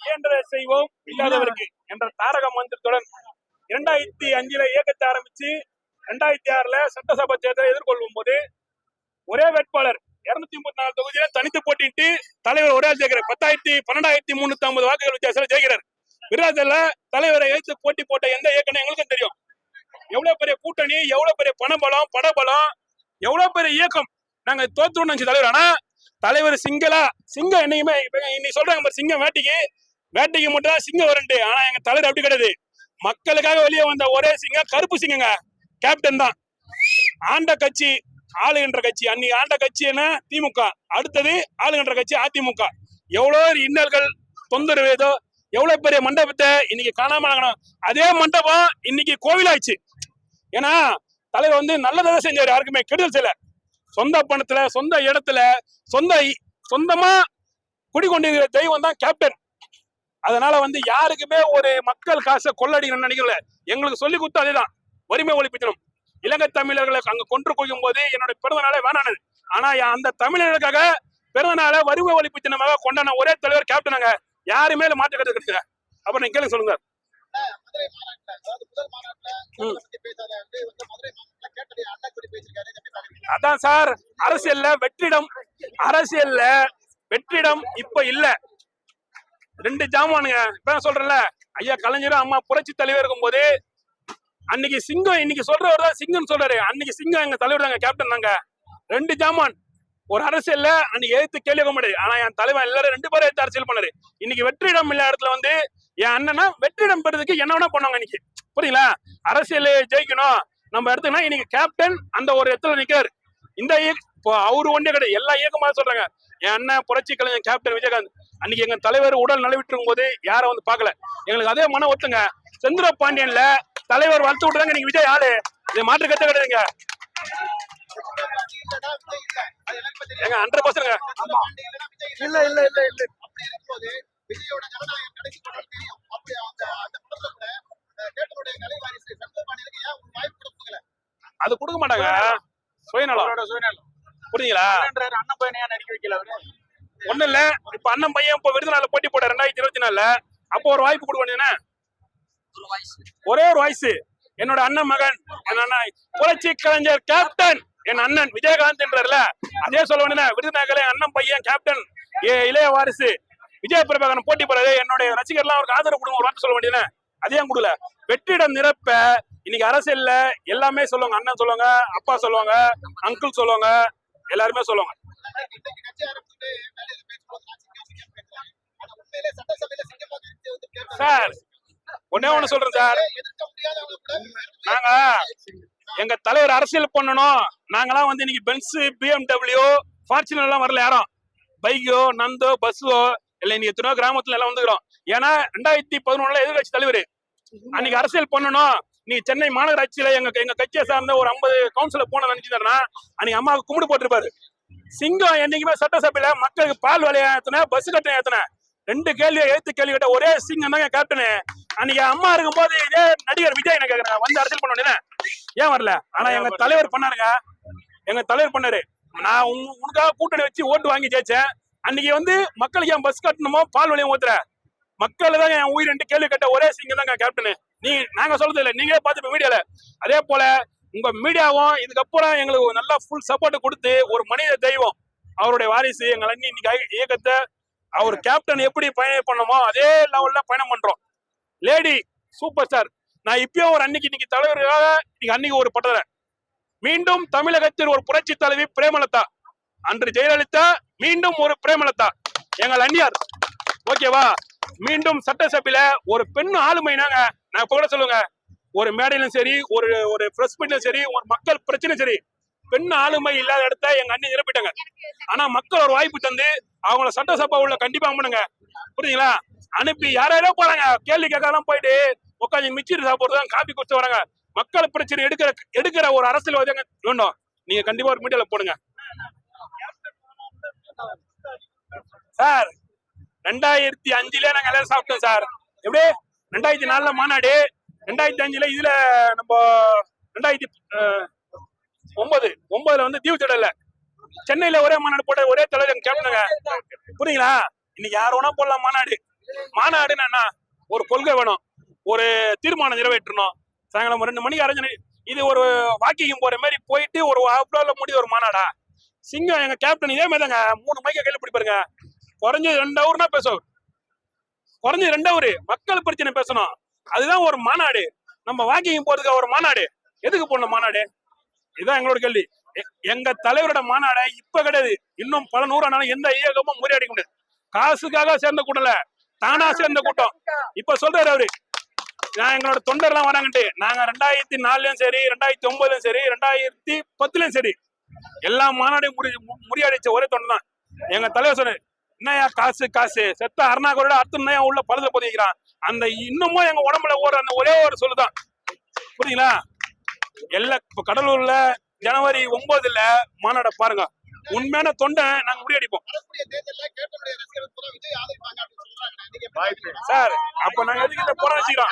இயன்றதை செய்வோம் இல்லாதவருக்கு என்ற தாரக மந்திரத்துடன் 2005 இயக்கத்தை ஆரம்பிச்சு 2006 சட்டசபை தேர்தலை எதிர்கொள்ளும் போது ஒரே வேட்பாளர் 234 தொகுதியில தனித்து போட்டிட்டு தலைவர் ஒரே ஜெயிக்கிறார். 12,350 வாக்குகள் வித்தியாசத்தில் ஜெயிக்கிறார். விருதுல தலைவரை எழுத்து போட்டி போட்ட எந்த இயக்கம் எங்களுக்கும் தெரியும். எவ்வளவு பெரிய கூட்டணி, எவ்வளவு பெரிய பணபலம், படபலம், எவ்வளவு பெரிய இயக்கம். நாங்க தோத்துறோம் நினைச்ச தலைவர். ஆனா தலைவர் சிங்கம் என்னைக்குமே இன்னைக்கு சொல்றாங்க சிங்கம் வேட்டைக்கு மட்டும் தான் சிங்கம் வரண்டு. ஆனா எங்க தலைவர் அப்படி கிடையாது. மக்களுக்காக வெளியே வந்த ஒரே சிங்கம் கருப்பு சிங்கங்க, கேப்டன் தான். ஆண்ட கட்சி, ஆளுகின்ற கட்சி, அன்னைக்கு ஆண்ட கட்சி என்ன திமுக, அடுத்தது ஆளுகின்ற கட்சி அதிமுக. எவ்வளவு இன்னல்கள் தொந்தரவு ஏதோ, எவ்வளவு பெரிய மண்டபத்தை இன்னைக்கு காணாம. அதே மண்டபம் இன்னைக்கு கோவிலாயிடுச்சு. ஏன்னா தலைவர் நல்லதாக செஞ்சாரு, யாருக்குமே கெடுதல் செய்யல. சொந்த பணத்துல, சொந்த இடத்துல, சொந்தமா குடிக்கொண்டிருக்கிற தெய்வம் தான் கேப்டன். அதனால யாருக்குமே ஒரு மக்கள் காசை கொள்ளடிக்கணும்னு நினைக்கல. எங்களுக்கு சொல்லி கொடுத்து அதேதான் வறுமை ஒழிப்பிக்கணும். இலங்கை தமிழர்களை அங்க கொன்று கொள்ளும் போது என்னோட பிறந்த நாளே வேணானது. ஆனா அந்த தமிழர்களுக்காக பிறந்த நாளை வறுமை ஒழிப்பு தினமாக கொண்டாட ஒரே தலைவர் கேப்டனாங்க. யாருமே மாற்று கருத்து கிடையாது. அப்புறம் நீங்க கேளுங்க, சொல்லுங்க. அதான் சார், அரசியல்ல வெற்றிடம் இப்ப இல்ல. 2 ஜாமானுங்க. இப்ப சொல்றேன்ல, ஐயா கலைஞரும் அம்மா புரட்சி தலைவர் இருக்கும் போது அன்னைக்கு சிங்கம், இன்னைக்கு சொல்றவர் தான் சிங்கம் சொல்றாரு. அன்னைக்கு சிங்கம் எங்க தலைவர் தாங்க, கேப்டன் தாங்க. 2 ஜாமான். ஒரு அரசியல்ல அன்னைக்கு எழுத்து கேள்வி முடியாது. ஆனா என் தலைவன் எல்லாரும் 2 பேரும் எடுத்து அரசியல் பண்ணாரு. இன்னைக்கு வெற்றிடம் இல்ல இடத்துல என் அண்ணனா வெற்றிடம் பெறதுக்கு என்ன வேணா பண்ணுவாங்க. இன்னைக்கு புரியுங்களா? அரசியல் ஜெயிக்கணும் நம்ம எடுத்துக்கணும். இன்னைக்கு கேப்டன் அந்த ஒரு இடத்துல நிக்கிறாரு. இந்த இப்போ அவரு ஒன்றே கிடையாது, எல்லா இயக்கமாக சொல்றாங்க. என் அண்ணன் புரட்சி கலைஞர் கேப்டன் விஜயகாந்த் அன்னைக்கு எங்க தலைவர் உடல் நலவிட்டு போது யாரும் பார்க்கல. எங்களுக்கு அதே மன ஒத்துங்க. செந்திர பாண்டியன்ல தலைவர் வளர்த்து விட்டுதாங்க இன்னைக்கு விஜய் ஆளு. இதை மாற்று கட்ட கிடையாதுங்க. எங்க 100% அது கொடுக்க மாட்டாங்க. சுயநலம் புரியுங்களா? அண்ணன் பையனையா நடிக்க வைக்கல. ஒண்ணு இல்ல, இப்ப அண்ணன் பையன் இப்ப விருதுநாள்ல போட்டி போட 2024 அப்போ ஒரு வாய்ப்பு கொடுக்க வேண்டியதுன்னா, ஒரே ஒரு வாய்ஸ். என்னோட அண்ணன் மகன், புரட்சி கலைஞர் கேப்டன் என் அண்ணன் விஜயகாந்த் என்றார்ல, அதே சொல்ல வேண்டியது. விருதுநகர்ல அண்ணன் பையன் கேப்டன் இளைய வாரிசு விஜய பிரபாகரன் போட்டி போறாரு. என்னுடைய ரசிகர்லாம் அவருக்கு ஆதரவு கொடுங்க ஒரு வார்த்தை சொல்ல வேண்டியது. அதையும் கொடுக்கல. வெற்றிடம் நிரப்ப இன்னைக்கு அரசியல்ல எல்லாமே சொல்லுவாங்க. அண்ணன் சொல்லுவாங்க, அப்பா சொல்லுவாங்க, அங்கிள் சொல்லுவாங்க, எல்லாருமே சொல்லுவாங்க. சார் ஒன்னே ஒண்ணு சொல்றேன் சார், நாங்க எங்க தலைவர் அரசியல் பண்ணணும். நாங்கெல்லாம் இன்னைக்கு பென்ஸ், BMW, ஃபார்ச்சுனர் எல்லாம் வரல. யாரும் பைக்கோ, நந்தோ, பஸ்ஸோ இல்ல. இன்னைக்கு எத்தனையோ கிராமத்துல எல்லாம் வந்துக்கிறோம். ஏன்னா 2011 எதிர்கட்சி தலைவர் அன்னைக்கு அரசியல் பண்ணணும். நீ சென்னை மாநகராட்சியில எங்க கட்சியை சார்ந்த ஒரு 50 கவுன்சிலர் போன நினைச்சிருந்தா அன்னைக்கு அம்மாவுக்கு கும்பிடு போட்டிருப்பாரு. சிங்கம் என்னைக்குமே சட்டசபையில மக்களுக்கு பால் விலையை ஏத்தின, பஸ் கட்டணம் ஏத்தின, 2 கேள்வியை எழுத்து கேள்வி கேட்ட ஒரே சிங்கம் தாங்க கேப்டனு. அன்னைக்கு அம்மா இருக்கும் போது இதே நடிகர் விஜய் என்ன கேக்குறேன், அரசியல் பண்ண ஏன் வரல? ஆனா எங்க தலைவர் பண்ணாருங்க. எங்க தலைவர் பண்ணாரு. நான் உனக்காக கூட்டணி வச்சு ஓட்டு வாங்கி ஜெயிச்சேன். அன்னைக்கு மக்களுக்கு ஏன் பஸ் கட்டணுமோ பால் விலையும் ஊத்துற, மக்கள் தான் என் உயிர் 2 கேள்வி கேட்ட ஒரே சிங்கம் தாங்க கேப்டனு. நாங்க சொல்றது இல்லை, நீங்களே பார்த்து மீடியால. அதே போல உங்க மீடியாவும் இதுக்கப்புறம் எங்களுக்கு நல்லா ஃபுல் சப்போர்ட் கொடுத்து ஒரு மனித தெய்வம், அவருடைய வாரிசு எங்களை இன்னைக்கு இயக்கத்தை அவர் கேப்டன் எப்படி பயணம் பண்ணமோ அதே லெவல்ல பயணம் பண்றோம். Lady super star. நான் இப்பயும் ஒரு இன்னைக்கு தலைவருக்காக அன்னைக்கு ஒரு பட்டறேன். மீண்டும் தமிழகத்தில் ஒரு புரட்சி தலைவி பிரேமலதா. அன்று ஜெயலலிதா, மீண்டும் ஒரு பிரேமலதா எங்கள் அந்நியார். ஓகேவா? மீண்டும் சட்டசபையில ஒரு பெண் ஆளுமைனாங்க. நான் கூட சொல்லுங்க, ஒரு மேடையிலும் சரி, ஒரு பிரஸ் மீட்லயும் சரி, ஒரு மக்கள் பிரச்சனை சரி, பெண் ஆளுமை இல்லாத இடத்த எங்க அண்ணி நிரப்பிட்டாங்க. ஆனா மக்கள் ஒரு வாய்ப்பு தந்து அவங்கள சட்டசபை உள்ள கண்டிப்பா அனுப்புனுங்க. புரியுதுங்களா? அனுப்பி யாரோ போறாங்க, கேள்வி கேட்கலாம் போயிட்டு உட்காந்து மிச்சர் சாப்பிடுறதான் காப்பி குடிச்சு வராங்க. மக்கள் பிரச்சனை எடுக்கிற ஒரு அரசியல்வாதி வேண்டும். நீங்க கண்டிப்பா ஒரு மீடியால போடுங்க சார். 2005 நாங்க எல்லாரும் சாப்பிட்டோம் சார். எப்படி 2004 மாநாடு, 2005 இதுல நம்ம 2009 தீவு திடல்ல சென்னையில ஒரே மாநாடு போட்ட ஒரே தலைவர் கேப்டனுங்க. புரியுங்களா? இன்னைக்கு யார் வேணா போடலாம் மாநாடு. மாநாடுன்னு என்ன? ஒரு கொள்கை வேணும், ஒரு தீர்மானம் நிறைவேற்றணும். சாயங்காலம் 2 மணிக்கு அரஞ்சு இது ஒரு வாக்கிங் போற மாதிரி போயிட்டு ஒரு ஹாஃப்ல முடி ஒரு மாநாடா? சிங்கம் எங்க கேப்டன் இதே மாதிரி தாங்க 3 மைக்க கையில பிடிப்பாருங்க. குறைஞ்சது 2 ஹவர்னா பேசுவார். குறைஞ்சது 2 ஹவர் மக்கள் பிரச்சனை பேசணும். அதுதான் ஒரு மாநாடு. நம்ம வாக்கிங் போறதுக்கு ஒரு மாநாடு எதுக்கு போடணும் மாநாடு? இதுதான் எங்களோட கேள்வி. எங்க தலைவரோட மாநாடை இப்ப கிடையாது, இன்னும் பல நூறானாலும் எந்த இயக்கமும் முறியடிக்க முடியாது. காசுக்காக சேர்ந்த கூட்டம் இல்ல, தானா சேர்ந்த கூட்டம். இப்ப சொல்றாரு அவரு, நான் எங்களோட தொண்டர் எல்லாம் வராங்கட்டு. நாங்க 2004லயும் சரி, 2009லயும் சரி, 2010லயும் சரி எல்லா மாநாடையும் முறியடிச்ச ஒரே தொண்டர் தான் எங்க தலைவர். சொன்ன என்னையா காசு காசு செத்த அருணாகரோட அத்தனை உள்ள பழுத பதிக்கிறான். அந்த இன்னமும் எங்க உடம்புல ஓடுற அந்த ஒரே ஒரு சொல்லுதான், புரியுங்களா? இப்ப கடலூர்ல ஜனவரி 9ல மாநாட பாருங்க. உண்மையான தொண்டை நாங்க முறியடிப்போம் சார். அப்ப நாங்க எதுக்கு இந்த போராட்டம் செய்யறோம்?